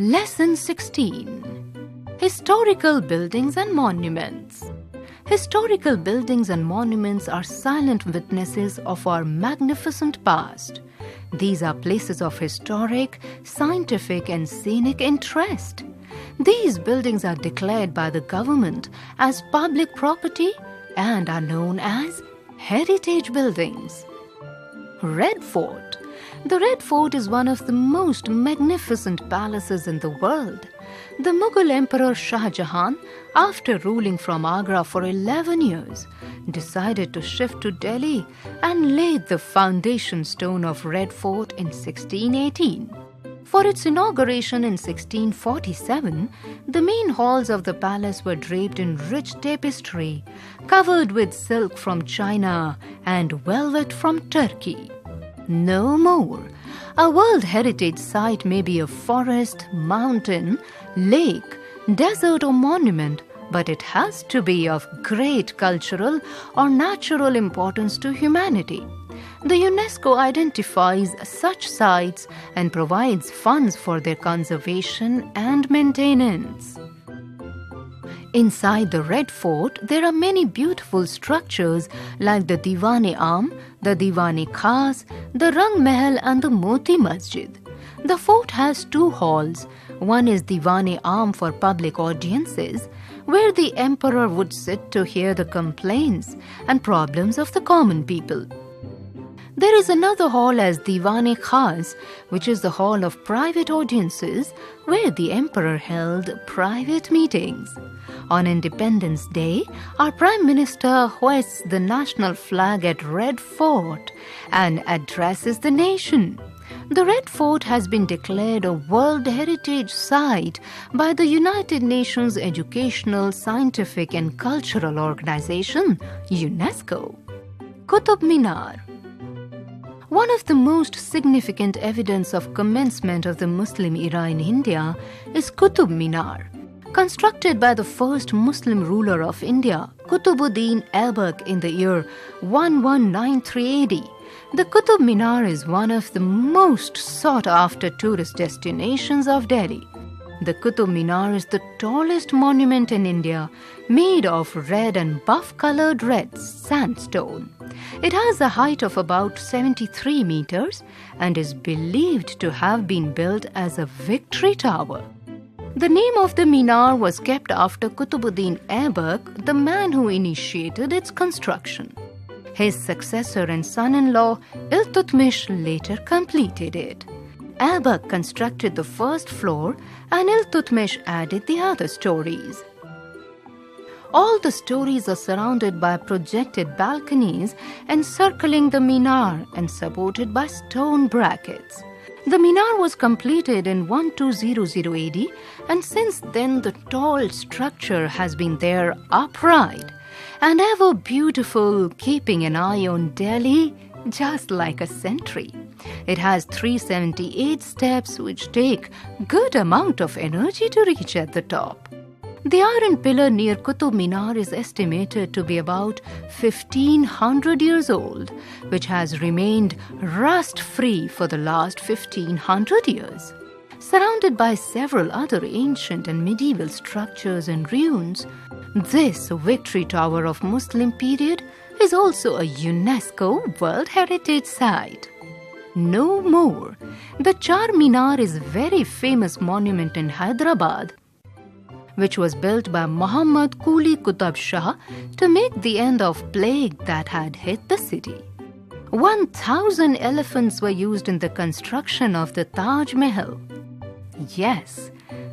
Lesson 16. Historical Buildings and Monuments. Historical buildings and monuments are silent witnesses of our magnificent past. These are places of historic, scientific, and scenic interest. These buildings are declared by the government as public property and are known as heritage buildings. Red Fort. The Red Fort is one of the most magnificent palaces in the world. The Mughal Emperor Shah Jahan, after ruling from Agra for 11 years, decided to shift to Delhi and laid the foundation stone of Red Fort in 1618. For its inauguration in 1647, the main halls of the palace were draped in rich tapestry, covered with silk from China and velvet from Turkey. No more. A World Heritage Site may be a forest, mountain, lake, desert or monument, but it has to be of great cultural or natural importance to humanity. The UNESCO identifies such sites and provides funds for their conservation and maintenance. Inside the Red Fort, there are many beautiful structures like the Diwan-e-Am, the Diwan-e-Khas, the Rang Mahal and the Moti Masjid. The fort has two halls. One is Diwan-e-Am for public audiences, where the emperor would sit to hear the complaints and problems of the common people. There is another hall as Diwan-e-Khas, which is the hall of private audiences, where the emperor held private meetings. On Independence Day, our Prime Minister hoists the national flag at Red Fort and addresses the nation. The Red Fort has been declared a World Heritage Site by the United Nations Educational, Scientific and Cultural Organization, UNESCO. Qutub Minar. One of the most significant evidence of commencement of the Muslim era in India is Qutub Minar. Constructed by the first Muslim ruler of India, Qutubuddin Aibak in the year 1193 AD, the Qutub Minar is one of the most sought-after tourist destinations of Delhi. The Qutub Minar is the tallest monument in India, made of red and buff-colored red sandstone. It has a height of about 73 meters and is believed to have been built as a victory tower. The name of the Minar was kept after Qutubuddin Aibak, the man who initiated its construction. His successor and son-in-law Iltutmish later completed it. Aibak constructed the first floor and Iltutmish added the other stories. All the stories are surrounded by projected balconies encircling the Minar and supported by stone brackets. The Minar was completed in 1200 AD, and since then the tall structure has been there upright and ever beautiful, keeping an eye on Delhi just like a sentry. It has 378 steps which take good amount of energy to reach at the top. The iron pillar near Qutub Minar is estimated to be about 1500 years old, which has remained rust-free for the last 1500 years. Surrounded by several other ancient and medieval structures and ruins, this Victory Tower of Muslim period is also a UNESCO World Heritage Site. No more. The Char Minar is a very famous monument in Hyderabad, which was built by Muhammad Quli Qutb Shah to make the end of plague that had hit the city. 1,000 elephants were used in the construction of the Taj Mahal. Yes,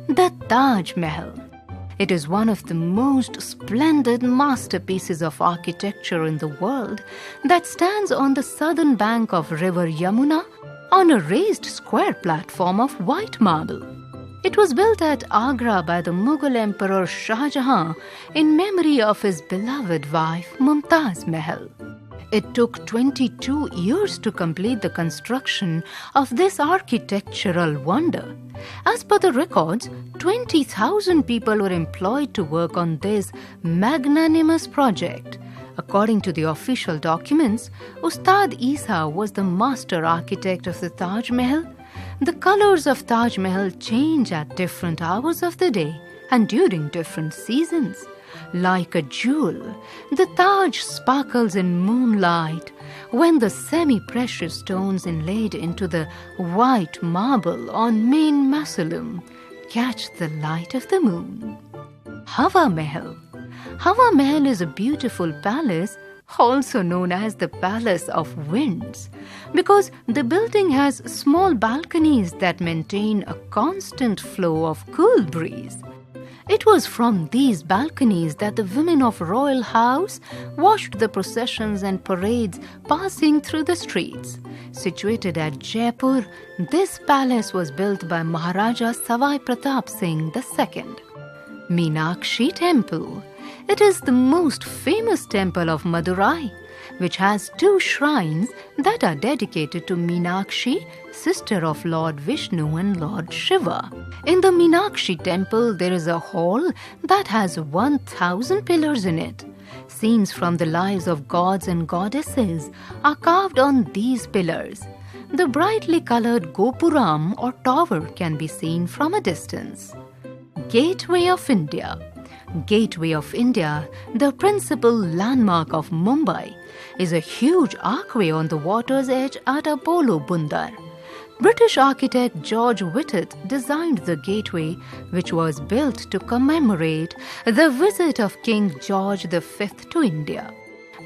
the Taj Mahal. It is one of the most splendid masterpieces of architecture in the world that stands on the southern bank of River Yamuna on a raised square platform of white marble. It was built at Agra by the Mughal Emperor Shah Jahan in memory of his beloved wife Mumtaz Mahal. It took 22 years to complete the construction of this architectural wonder. As per the records, 20,000 people were employed to work on this magnanimous project. According to the official documents, Ustad Isa was the master architect of the Taj Mahal. The colors of Taj Mahal change at different hours of the day and during different seasons. Like a jewel, the Taj sparkles in moonlight when the semi-precious stones inlaid into the white marble on main mausoleum catch the light of the moon. Hawa Mahal. Hawa Mahal is a beautiful palace, also known as the Palace of Winds, because the building has small balconies that maintain a constant flow of cool breeze. It was from these balconies that the women of royal house watched the processions and parades passing through the streets. Situated at Jaipur, this palace was built by Maharaja Savai Pratap Singh II. Meenakshi Temple. It is the most famous temple of Madurai, which has 2 shrines that are dedicated to Meenakshi, sister of Lord Vishnu and Lord Shiva. In the Meenakshi temple, there is a hall that has 1,000 pillars in it. Scenes from the lives of gods and goddesses are carved on these pillars. The brightly colored Gopuram or tower can be seen from a distance. Gateway of India. Gateway of India, the principal landmark of Mumbai, is a huge archway on the water's edge at Apollo Bundar. British architect George Whitted designed the gateway, which was built to commemorate the visit of King George V to India.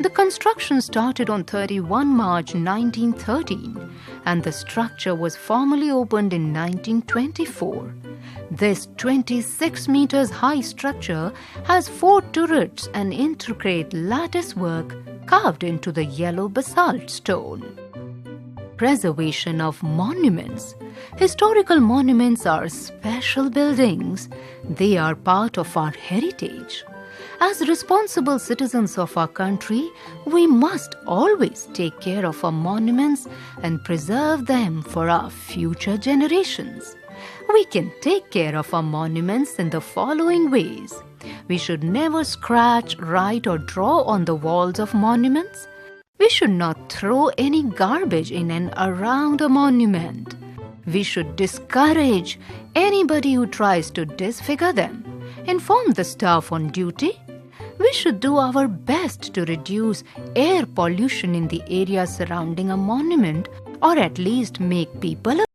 The construction started on 31 March 1913 and the structure was formally opened in 1924. This 26 meters high structure has 4 turrets and intricate lattice work carved into the yellow basalt stone. Preservation of monuments. Historical monuments are special buildings. They are part of our heritage. As responsible citizens of our country, we must always take care of our monuments and preserve them for our future generations. We can take care of our monuments in the following ways. We should never scratch, write, or draw on the walls of monuments. We should not throw any garbage in and around a monument. We should discourage anybody who tries to disfigure them. Inform the staff on duty. We should do our best to reduce air pollution in the area surrounding a monument, or at least make people